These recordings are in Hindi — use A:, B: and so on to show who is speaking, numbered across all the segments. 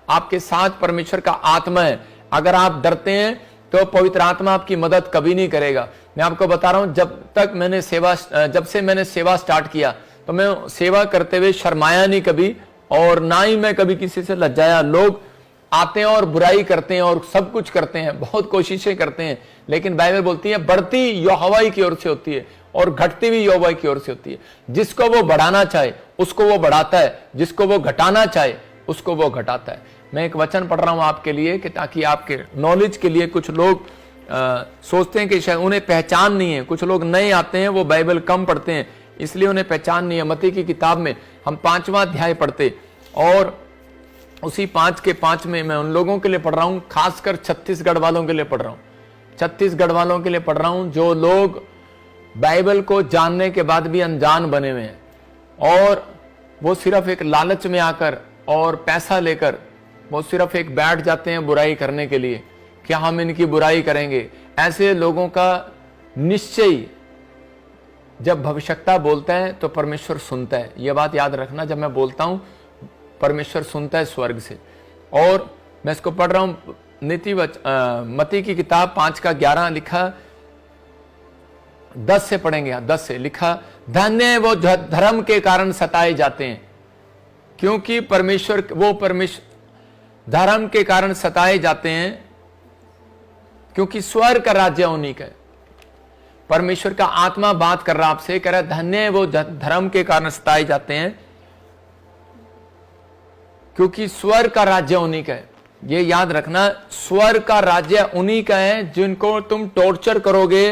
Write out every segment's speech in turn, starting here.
A: आपके साथ परमेश्वर का आत्मा है। अगर आप डरते हैं तो पवित्र आत्मा आपकी मदद कभी नहीं करेगा। मैं आपको बता रहा हूं, जब से मैंने सेवा स्टार्ट किया तो मैं सेवा करते हुए शर्माया नहीं कभी, और ना ही मैं कभी किसी से लज्जाया। लोग आते हैं और बुराई करते हैं और सब कुछ करते हैं, बहुत कोशिशें करते हैं, लेकिन बाइबल बोलती है बढ़ती यहोवा की ओर से होती है और घटती भी यहोवा की ओर से होती है। जिसको वो बढ़ाना चाहे उसको वो बढ़ाता है, जिसको वो घटाना चाहे उसको वो घटाता है। मैं एक वचन पढ़ रहा हूं आपके लिए कि ताकि आपके नॉलेज के लिए, कुछ लोग सोचते हैं कि शायद उन्हें पहचान नहीं है, कुछ लोग नए आते हैं, वो बाइबल कम पढ़ते हैं इसलिए उन्हें पहचान नहीं है। मत्ती की किताब में हम 5वां अध्याय पढ़ते, और उसी 5 के 5 में मैं उन लोगों के लिए पढ़ रहा हूं, खासकर छत्तीसगढ़ वालों के लिए पढ़ रहा हूं, छत्तीसगढ़ वालों के लिए पढ़ रहा हूं, जो लोग बाइबल को जानने के बाद भी अनजान बने हुए हैं, और वो सिर्फ एक लालच में आकर और पैसा लेकर वो सिर्फ एक बैठ जाते हैं बुराई करने के लिए कि हम इनकी बुराई करेंगे। ऐसे लोगों का निश्चय जब भविष्यता बोलता है तो परमेश्वर सुनता है। यह बात याद रखना, जब मैं बोलता हूं परमेश्वर सुनता है स्वर्ग से। और मैं इसको पढ़ रहा हूं मत्ती की किताब 5:11 लिखा, 10 से पढ़ेंगे, 10 से लिखा, धन्य है वो धर्म के कारण सताए जाते हैं, क्योंकि परमेश्वर धर्म के कारण सताए जाते हैं, क्योंकि स्वर्ग का राज्य उन्हीं का है। परमेश्वर का आत्मा बात कर रहा आपसे, कह रहा है धन्य है वो धर्म के कारण सताए जाते हैं, क्योंकि स्वर्ग का राज्य उन्हीं का है। ये याद रखना, स्वर्ग का राज्य उन्हीं का है जिनको तुम टॉर्चर करोगे।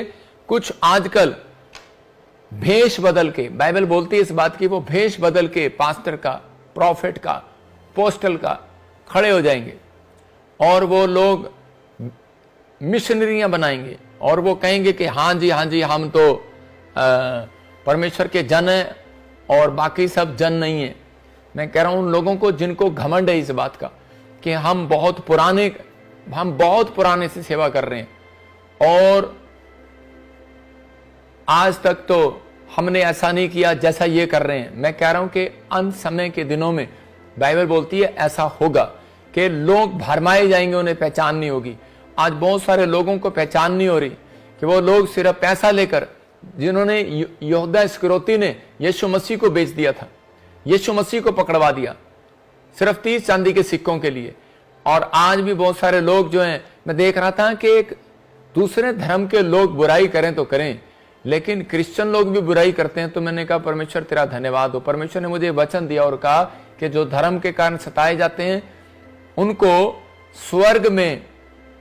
A: कुछ आजकल भेष बदल के, बाइबल बोलती है इस बात की, वो भेष बदल के पास्टर का, प्रॉफिट का, पोस्टल का खड़े हो जाएंगे, और वो लोग मिशनरियां बनाएंगे, और वो कहेंगे कि हाँ जी हम तो परमेश्वर के जन हैं और बाकी सब जन नहीं है। मैं कह रहा हूं उन लोगों को जिनको घमंड है इस बात का कि हम बहुत पुराने से सेवा कर रहे हैं, और आज तक तो हमने ऐसा नहीं किया जैसा ये कर रहे हैं। मैं कह रहा हूं कि अंत समय के दिनों में बाइबल बोलती है ऐसा होगा कि लोग भरमाए जाएंगे, उन्हें पहचान नहीं होगी। आज बहुत सारे लोगों को पहचान नहीं हो रही कि वो लोग सिर्फ पैसा लेकर, जिन्होंने यहूदा इस्करियोती ने यीशु मसीह को बेच दिया था, यीशु मसीह को पकड़वा दिया सिर्फ 30 चांदी के सिक्कों के लिए। और आज भी बहुत सारे लोग जो हैं, मैं देख रहा था कि एक दूसरे धर्म के लोग बुराई करें तो करें, लेकिन क्रिश्चियन लोग भी बुराई करते हैं। तो मैंने कहा परमेश्वर तेरा धन्यवाद हो। परमेश्वर ने मुझे वचन दिया और कहा कि जो धर्म के कारण सताए जाते हैं उनको स्वर्ग में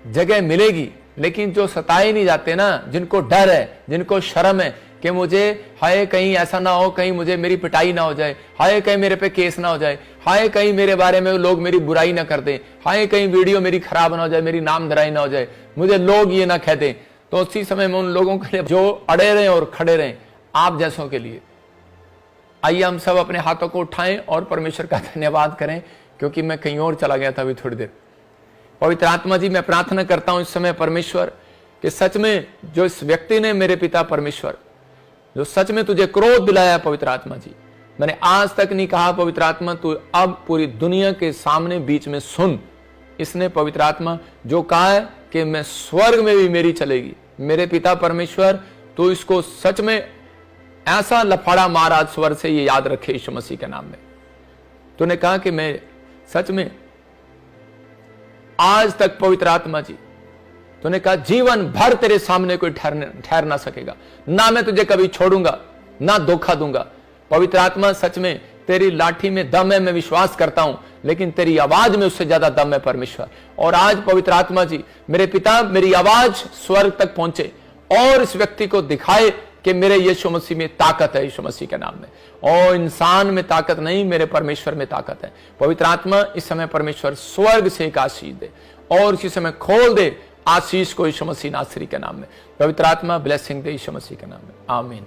A: जगह मिलेगी, लेकिन जो सताए नहीं जाते ना, जिनको डर है, जिनको शर्म है कि मुझे हाय कहीं ऐसा ना हो, कहीं मुझे मेरी पिटाई ना हो जाए, हाय कहीं मेरे पे केस ना हो जाए, हाय कहीं मेरे बारे में लोग मेरी बुराई ना कर दें, हाय कहीं वीडियो मेरी खराब ना हो जाए, मेरी नाम धराई ना हो जाए, मुझे लोग ये ना कह दें। तो उसी समय में उन लोगों के लिए जो अड़े रहे और खड़े रहे, आप जैसों के लिए, आइए हम सब अपने हाथों को उठाएं और परमेश्वर का धन्यवाद करें, क्योंकि मैं कहीं और चला गया था अभी थोड़ी देर। पवित्र आत्मा जी, मैं प्रार्थना करता हूं इस समय परमेश्वर कि सच में जो इस व्यक्ति ने, मेरे पिता परमेश्वर, जो सच में तुझे क्रोध दिलाया पवित्र आत्मा जी, मैंने आज तक नहीं कहा पवित्र आत्मा, तू अब पूरी दुनिया के सामने बीच में सुन। इसने पवित्र आत्मा जो कहा है कि मैं स्वर्ग में भी मेरी चलेगी, मेरे पिता परमेश्वर तू इसको सच में ऐसा लफाड़ा मार आज स्वर्ग से, ये याद रखे यीशु मसीह के नाम में। तूने कहा कि मैं सच में आज तक पवित्र आत्मा जी, तूने कहा जीवन भर तेरे सामने कोई ठहर ना सकेगा, ना मैं तुझे कभी छोड़ूंगा, ना धोखा दूंगा। पवित्र आत्मा सच में तेरी लाठी में दम है, मैं विश्वास करता हूं, लेकिन तेरी आवाज में उससे ज्यादा दम है परमेश्वर। और आज पवित्र आत्मा जी, मेरे पिता, मेरी आवाज स्वर्ग तक पहुंचे और इस व्यक्ति को दिखाए कि मेरे यीशु मसीह में ताकत है, यीशु मसीह के नाम में। और इंसान में ताकत नहीं, मेरे परमेश्वर में ताकत है। पवित्र आत्मा इस समय परमेश्वर स्वर्ग से एक आशीष दे और इसी समय खोल दे आशीष को यीशु मसीह नासरी के नाम में। पवित्र आत्मा ब्लेसिंग दे यीशु मसीह के नाम में, आमीन।